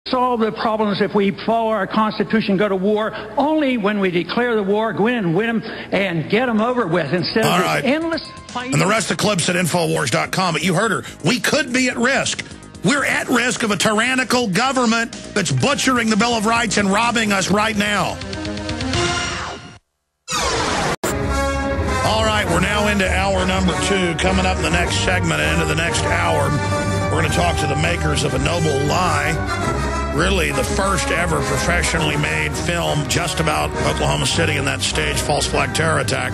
solve the problems if we follow our Constitution, go to war. Only when we declare the war, go in and win them and get them over with instead of this endless fighting. And the rest of the clip's at Infowars.com. But you heard her. We could be at risk. We're at risk of a tyrannical government that's butchering the Bill of Rights and robbing us right now. All right, we're now into hour number 2. Coming up in the next segment and into the next hour, we're going to talk to the makers of A Noble Lie. Really the first ever professionally made film just about Oklahoma City and that staged false flag terror attack.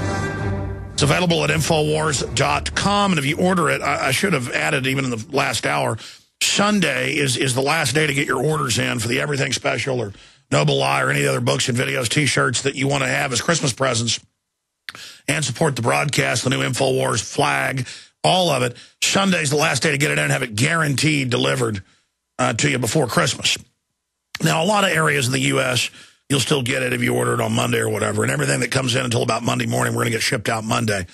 It's available at Infowars.com. And if you order it, I should have added even in the last hour, Sunday is the last day to get your orders in for the Everything Special or Noble Lie or any other books and videos, T-shirts that you want to have as Christmas presents and support the broadcast, the new Infowars flag, all of it. Sunday's the last day to get it in and have it guaranteed delivered to you before Christmas. Now, a lot of areas in the U.S., you'll still get it if you order it on Monday or whatever, and everything that comes in until about Monday morning, we're going to get shipped out Monday.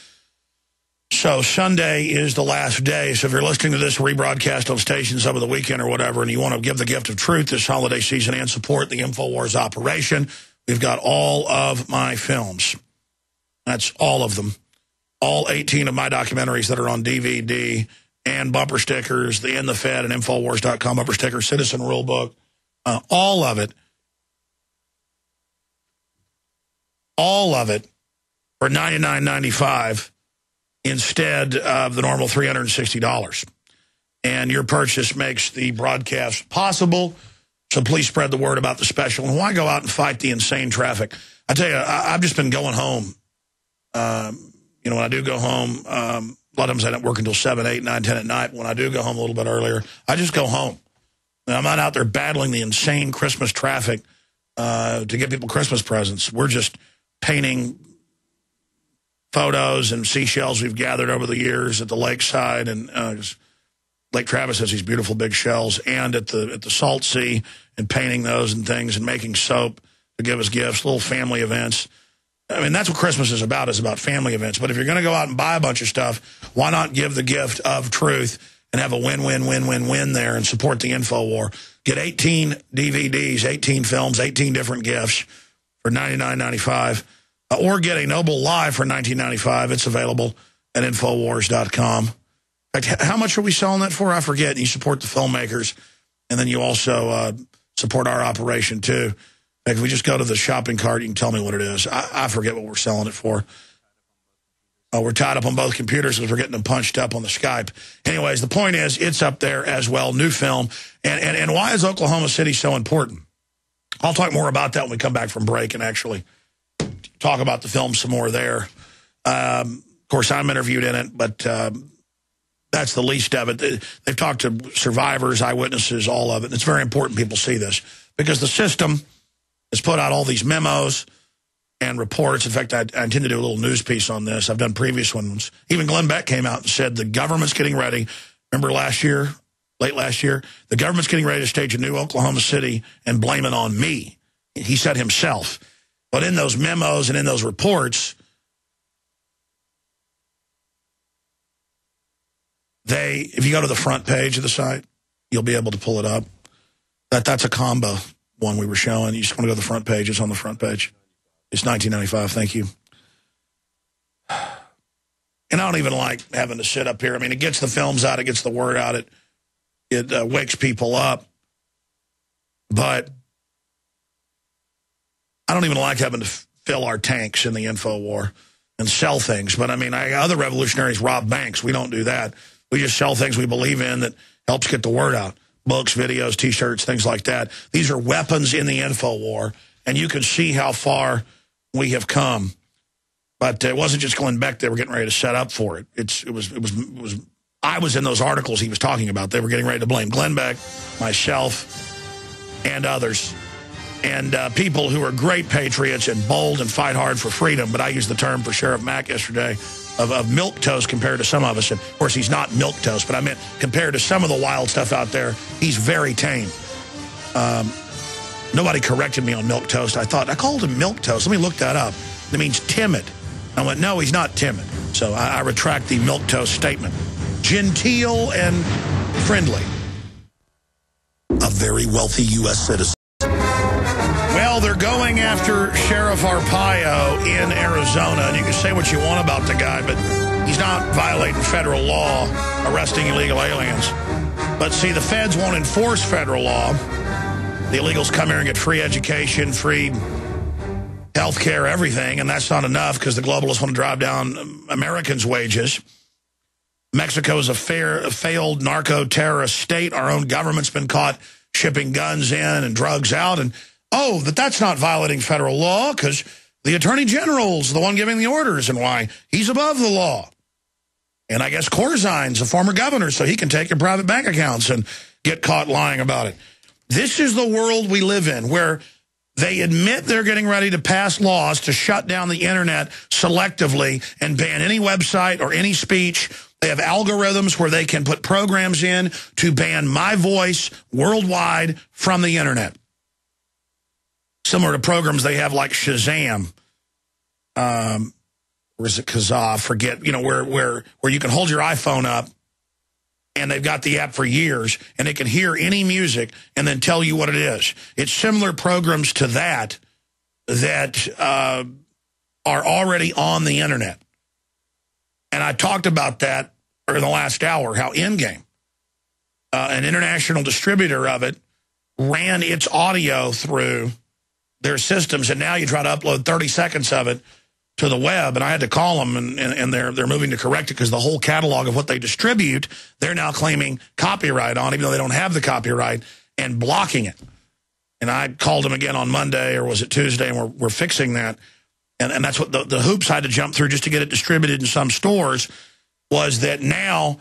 So Sunday is the last day. So if you're listening to this rebroadcast on stations over the weekend or whatever, and you want to give the gift of truth this holiday season and support the Infowars operation, we've got all of my films. That's all of them. All 18 of my documentaries that are on DVD and bumper stickers, the In the Fed and Infowars.com bumper sticker, Citizen Rulebook, all of it. All of it for $99.95 instead of the normal $360. And your purchase makes the broadcast possible. So please spread the word about the special. And why go out and fight the insane traffic? I tell you, I've just been going home. You know, when I do go home, a lot of times I don't work until 7, 8, 9, 10 at night. When I do go home a little bit earlier, I just go home. And I'm not out there battling the insane Christmas traffic to get people Christmas presents. We're just painting photos and seashells we've gathered over the years at the lakeside. And Lake Travis has these beautiful big shells. And at the Salt Sea, and painting those and things and making soap to give us gifts, little family events. I mean, that's what Christmas is about family events. But if you're going to go out and buy a bunch of stuff, why not give the gift of truth and have a win-win-win-win-win there and support the InfoWar? Get 18 DVDs, 18 films, 18 different gifts for $99.95. Or get A Noble Lie for $19.95. It's available at Infowars.com. In fact, how much are we selling that for? I forget. You support the filmmakers, and then you also support our operation, too. If we just go to the shopping cart, you can tell me what it is. I forget what we're selling it for. Oh, we're tied up on both computers because we're getting them punched up on the Skype. Anyways, the point is, it's up there as well, new film. And why is Oklahoma City so important? I'll talk more about that when we come back from break and actually talk about the film some more there. Of course, I'm interviewed in it, but that's the least of it. They've talked to survivors, eyewitnesses, all of it. And it's very important people see this because the system has put out all these memos and reports. In fact, I intend to do a little news piece on this. I've done previous ones. Even Glenn Beck came out and said the government's getting ready. Remember last year, late last year? The government's getting ready to stage a new Oklahoma City and blame it on me. He said himself. But in those memos and in those reports, if you go to the front page of the site, you'll be able to pull it up. That's a combo one we were showing. You just want to go to the front page. It's on the front page. It's $19.95. Thank you. And I don't even like having to sit up here. I mean, it gets the films out. It gets the word out. It wakes people up. But I don't even like having to fill our tanks in the info war and sell things. But, I mean, other revolutionaries rob banks. We don't do that. We just sell things we believe in that helps get the word out. Books, videos, T-shirts, things like that. These are weapons in the info war, and you can see how far we have come. But it wasn't just Glenn Beck they were getting ready to set up for it. It was. I was in those articles he was talking about. They were getting ready to blame Glenn Beck, myself, and others. And people who are great patriots and bold and fight hard for freedom. But I used the term for Sheriff Mack yesterday of milquetoast compared to some of us. And, of course, he's not milquetoast, but I meant compared to some of the wild stuff out there, he's very tame. Nobody corrected me on milquetoast. I called him milquetoast. Let me look that up. It means timid. I went, no, he's not timid. So I retract the milquetoast statement. Genteel and friendly. of very wealthy U.S. citizens. Well, they're going after Sheriff Arpaio in Arizona, and you can say what you want about the guy, but he's not violating federal law, arresting illegal aliens. But see, the feds won't enforce federal law. The illegals come here and get free education, free health care, everything, and that's not enough because the globalists want to drive down Americans' wages. Mexico is a failed narco-terrorist state. Our own government's been caught shipping guns in and drugs out. And, oh, that's not violating federal law because the Attorney General's the one giving the orders and why he's above the law. And I guess Corzine's a former governor, so he can take your private bank accounts and get caught lying about it. This is the world we live in, where they admit they're getting ready to pass laws to shut down the internet selectively and ban any website or any speech. They have algorithms where they can put programs in to ban my voice worldwide from the internet. Similar to programs they have like Shazam. Or is it Kazaa? Forget, you know, where you can hold your iPhone up and they've got the app for years and they can hear any music and then tell you what it is. It's similar programs to that are already on the internet. And I talked about that in the last hour, how Endgame, an international distributor of it, ran its audio through their systems, and now you try to upload 30 seconds of it to the web, and I had to call them, and they're moving to correct it because the whole catalog of what they distribute, they're now claiming copyright on, even though they don't have the copyright, and blocking it. And I called them again on Monday, or was it Tuesday, and we're fixing that. And that's what the hoops I had to jump through just to get it distributed in some stores, was that now,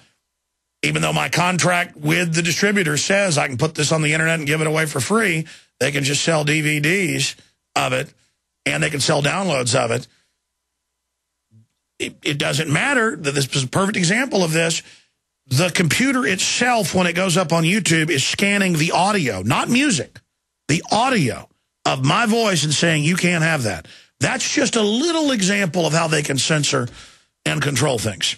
even though my contract with the distributor says I can put this on the internet and give it away for free, they can just sell DVDs of it, and they can sell downloads of it. It doesn't matter. This is a perfect example of this. The computer itself, when it goes up on YouTube, is scanning the audio, not music, the audio of my voice and saying, you can't have that. That's just a little example of how they can censor and control things.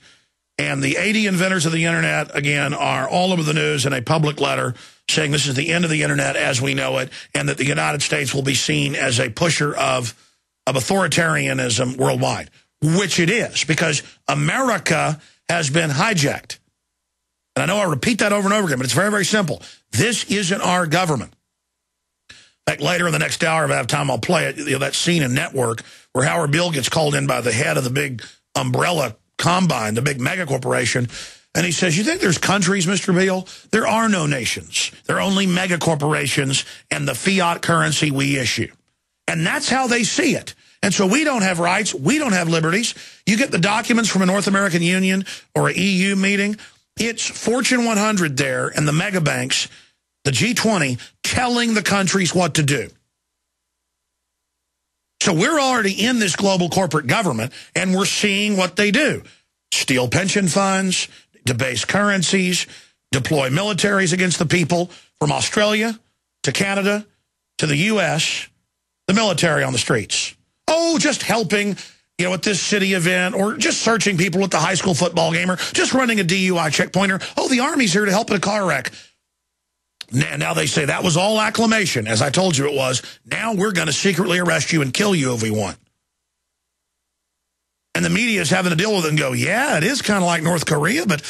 And the 80 inventors of the internet, again, are all over the news in a public letter saying this is the end of the internet as we know it, and that the United States will be seen as a pusher of authoritarianism worldwide. Which it is, because America has been hijacked. And I know I repeat that over and over again, but it's very, very simple. This isn't our government. In fact, later in the next hour, if I have time, I'll play it. You know, that scene in Network where Howard Beale gets called in by the head of the big umbrella combine, the big mega corporation, and he says, you think there's countries, Mr. Beale? There are no nations. There are only mega corporations and the fiat currency we issue. And that's how they see it. And so we don't have rights. We don't have liberties. You get the documents from a North American Union or an EU meeting. It's Fortune 100 there and the mega banks, the G20, telling the countries what to do. So we're already in this global corporate government, and we're seeing what they do. Steal pension funds, debase currencies, deploy militaries against the people from Australia to Canada to the U.S., the military on the streets. Oh, just helping, you know, at this city event, or just searching people at the high school football game, or just running a DUI checkpointer. Oh, the Army's here to help in a car wreck. Now they say that was all acclamation, as I told you it was. Now we're going to secretly arrest you and kill you if we want. And the media is having to deal with it and go, yeah, it is kind of like North Korea, but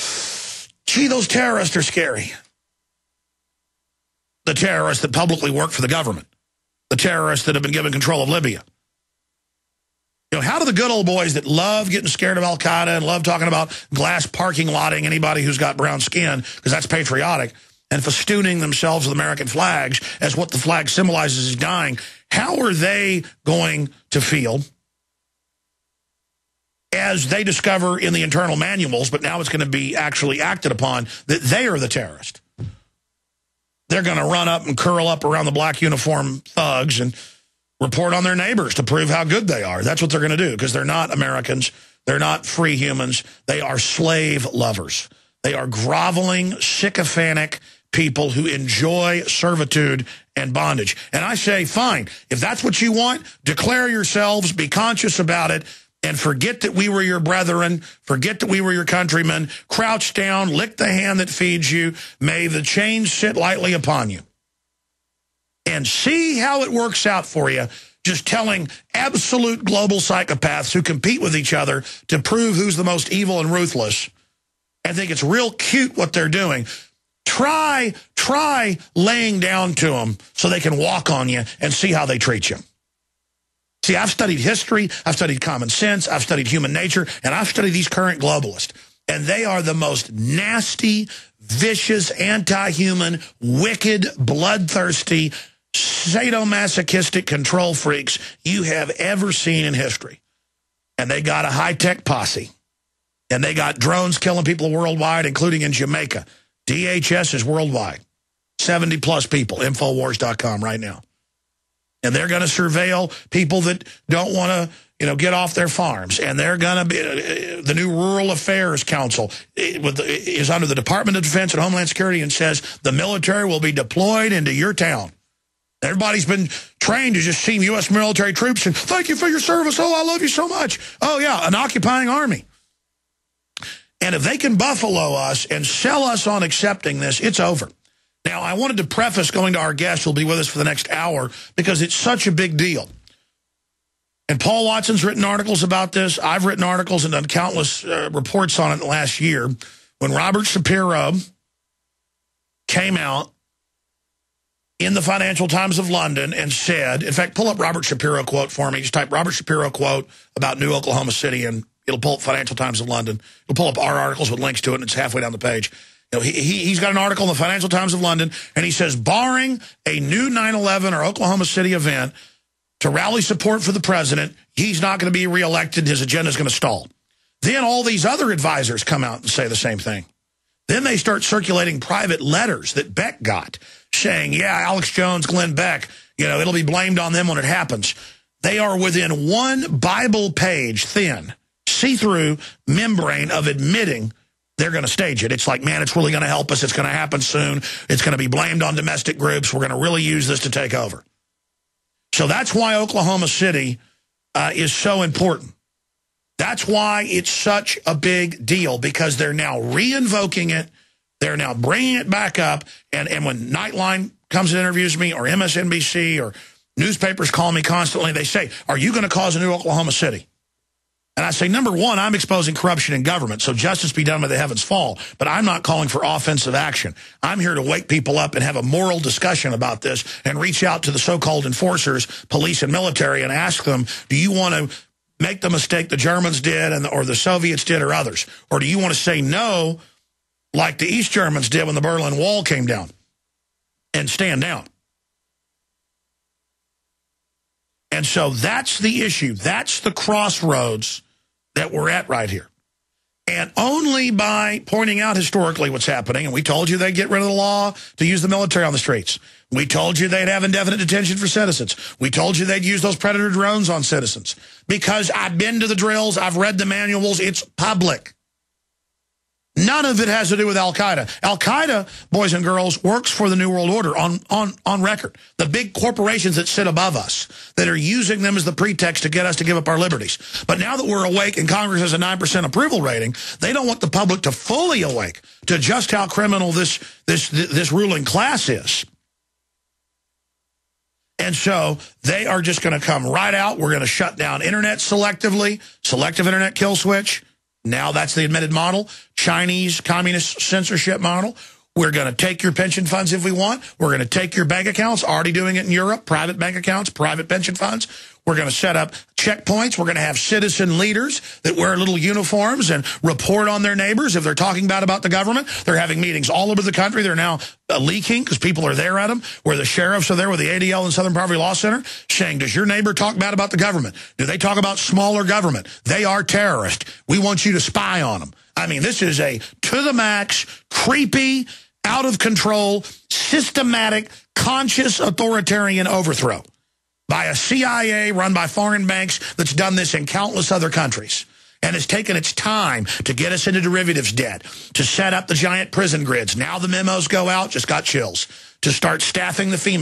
gee, those terrorists are scary. The terrorists that publicly work for the government. The terrorists that have been given control of Libya. You know, how do the good old boys that love getting scared of Al-Qaeda and love talking about glass parking lotting anybody who's got brown skin, because that's patriotic, and festooning themselves with American flags as what the flag symbolizes is dying, how are they going to feel as they discover in the internal manuals, but now it's going to be actually acted upon, that they are the terrorist? They're going to run up and curl up around the black uniform thugs and report on their neighbors to prove how good they are. That's what they're going to do, because they're not Americans. They're not free humans. They are slave lovers. They are groveling, sycophantic people who enjoy servitude and bondage. And I say, fine, if that's what you want, declare yourselves, be conscious about it, and forget that we were your brethren, forget that we were your countrymen, crouch down, lick the hand that feeds you, may the chains sit lightly upon you. and see how it works out for you, just telling absolute global psychopaths who compete with each other to prove who's the most evil and ruthless. I think it's real cute what they're doing. Try laying down to them so they can walk on you and see how they treat you. See, I've studied history, I've studied common sense, I've studied human nature, and I've studied these current globalists. And they are the most nasty, vicious, anti-human, wicked, bloodthirsty, sadomasochistic control freaks you have ever seen in history. And they got a high-tech posse. And they got drones killing people worldwide, including in Jamaica. DHS is worldwide. 70-plus people, Infowars.com right now. And they're going to surveil people that don't want to, get off their farms. And they're going to be, the new Rural Affairs Council is under the Department of Defense and Homeland Security and says the military will be deployed into your town. Everybody's been trained to just see U.S. military troops and thank you for your service. Oh, I love you so much. Oh, yeah, an occupying army. And if they can buffalo us and sell us on accepting this, it's over. Now, I wanted to preface going to our guest who will be with us for the next hour because it's such a big deal. And Paul Watson's written articles about this. I've written articles and done countless reports on it last year. When Robert Shapiro came out in the Financial Times of London and said, in fact, pull up Robert Shapiro quote for me. Just type Robert Shapiro quote about New Oklahoma City and it'll pull up Financial Times of London. It'll pull up our articles with links to it, and it's halfway down the page. He's got an article in the Financial Times of London, and he says, barring a new 9/11 or Oklahoma City event to rally support for the president, he's not going to be reelected. His agenda is going to stall. Then all these other advisors come out and say the same thing. Then they start circulating private letters that Beck got saying, yeah, Alex Jones, Glenn Beck, it'll be blamed on them when it happens. They are within one Bible page thin, see-through membrane of admitting they're going to stage it. It's like, man, it's really going to help us. It's going to happen soon. It's going to be blamed on domestic groups. We're going to really use this to take over. So that's why Oklahoma City is so important. That's why it's such a big deal, because they're now re-invoking it. They're now bringing it back up. And when Nightline comes and interviews me, or MSNBC, or newspapers call me constantly, they say, are you going to cause a new Oklahoma City? And I say, number one, I'm exposing corruption in government, so justice be done when the heavens fall. But I'm not calling for offensive action. I'm here to wake people up and have a moral discussion about this and reach out to the so-called enforcers, police and military, and ask them, do you want to make the mistake the Germans did or the Soviets did or others? Or do you want to say no like the East Germans did when the Berlin Wall came down and stand down? And so that's the issue. That's the crossroads that we're at right here. And only by pointing out historically what's happening, and we told you they'd get rid of the law to use the military on the streets. We told you they'd have indefinite detention for citizens. We told you they'd use those Predator drones on citizens. Because I've been to the drills, I've read the manuals, it's public. None of it has to do with Al-Qaeda. Al-Qaeda, boys and girls, works for the New World Order on record. The big corporations that sit above us, that are using them as the pretext to get us to give up our liberties. But now that we're awake and Congress has a 9% approval rating, they don't want the public to fully awake to just how criminal this ruling class is. And so they are just going to come right out. We're going to shut down internet selectively, selective internet kill switch. Now that's the admitted model. Chinese communist censorship model. We're going to take your pension funds if we want. We're going to take your bank accounts, already doing it in Europe, private bank accounts, private pension funds. We're going to set up checkpoints. We're going to have citizen leaders that wear little uniforms and report on their neighbors if they're talking bad about the government. They're having meetings all over the country. They're now leaking because people are there at them, where the sheriffs are there with the ADL and Southern Poverty Law Center saying, does your neighbor talk bad about the government? Do they talk about smaller government? They are terrorists. We want you to spy on them. I mean, this is a to the max, creepy, out of control, systematic, conscious authoritarian overthrow by a CIA run by foreign banks that's done this in countless other countries and has taken its time to get us into derivatives debt, to set up the giant prison grids. Now the memos go out, just got chills, to start staffing the female